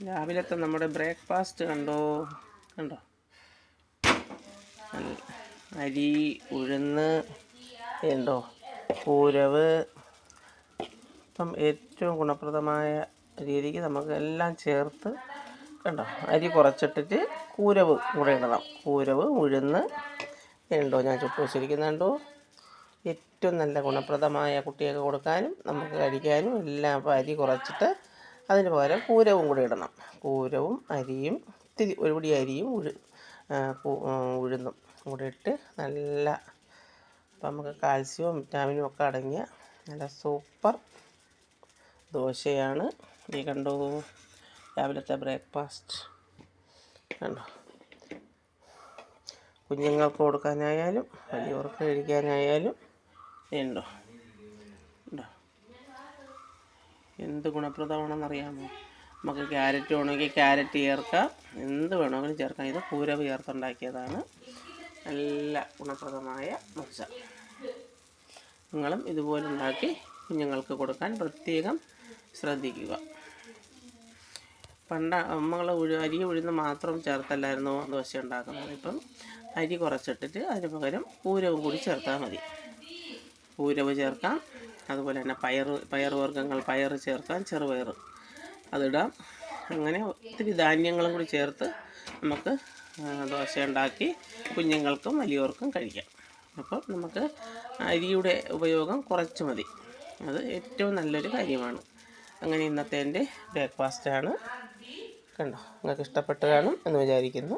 രാവിലത്തെ നമ്മുടെ ബ്രേക്ക്ഫാസ്റ്റ് കണ്ടോ. അരി, ഉഴുന്ന്, ഉണ്ടോ, കൂരവ്. ഇപ്പം ഏറ്റവും ഗുണപ്രദമായ രീതിക്ക് നമുക്ക് എല്ലാം ചേർത്ത് കണ്ടോ. അരി കുറച്ചിട്ടിട്ട് കൂരവ് കൂടെ ഇടണം. കൂരവ്, ഉഴുന്ന് ഉണ്ടോ, ഞാൻ ചുട്ട് വെച്ചിരിക്കുന്നുണ്ടോ. ഏറ്റവും നല്ല ഗുണപ്രദമായ കുട്ടികൾക്ക് കൊടുക്കാനും നമുക്ക് കഴിക്കാനും എല്ലാം. അപ്പോൾ അരി കുറച്ചിട്ട് അതിന് പകരം കൂരവും കൂടി ഇടണം. കൂരവും അരിയും ഇത്തിരി ഒരു പിടി അരിയും ഉഴുന്നും കൂടി ഇട്ട് നല്ല, അപ്പം നമുക്ക് കാൽസ്യവും വിറ്റാമിനും ഒക്കെ അടങ്ങിയ നല്ല സൂപ്പർ ദോശയാണ് ഈ കണ്ടോ. രാവിലത്തെ ബ്രേക്ക്ഫാസ്റ്റ് കണ്ടോ. കുഞ്ഞുങ്ങൾക്ക് കൊടുക്കാനായാലും വലിയവർക്ക് കഴിക്കാനായാലും ഉണ്ടോ. എന്ത് ഗുണപ്രദമാണെന്നറിയാമോ. നമുക്ക് ക്യാരറ്റ് വേണമെങ്കിൽ ക്യാരറ്റ് ചേർക്കാം, എന്ത് വേണമെങ്കിലും ചേർക്കാം. ഇത് കൂരവ് ചേർത്തുണ്ടാക്കിയതാണ്. നല്ല ഗുണപ്രദമായ ദോശ. നിങ്ങളും ഇതുപോലെ ഉണ്ടാക്കി കുഞ്ഞുങ്ങൾക്ക് കൊടുക്കാൻ പ്രത്യേകം ശ്രദ്ധിക്കുക. നമ്മൾ അരി ഉഴുന്ന് മാത്രം ചേർത്തല്ലായിരുന്നോ ദോശ ഉണ്ടാക്കുന്നത്. ഇപ്പം അരി കുറച്ചിട്ടിട്ട് അതിന് പകരം കൂരവും കൂടി ചേർത്താൽ മതി. കൂരവ് ചേർക്കാം, അതുപോലെ തന്നെ പയർ വർഗ്ഗങ്ങൾ, പയർ ചേർക്കാം, ചെറുപയർ അതിടാം. അങ്ങനെ ഒത്തിരി ധാന്യങ്ങളും കൂടി ചേർത്ത് നമുക്ക് ദോശ ഉണ്ടാക്കി കുഞ്ഞുങ്ങൾക്കും വലിയവർക്കും കഴിക്കാം. അപ്പം നമുക്ക് അരിയുടെ ഉപയോഗം കുറച്ച് മതി. അത് ഏറ്റവും നല്ലൊരു കാര്യമാണ്. അങ്ങനെ ഇന്നത്തെ എൻ്റെ ബ്രേക്ക്ഫാസ്റ്റാണ് കണ്ടോ. നിങ്ങൾക്ക് ഇഷ്ടപ്പെട്ട് കാണും എന്ന് വിചാരിക്കുന്നു.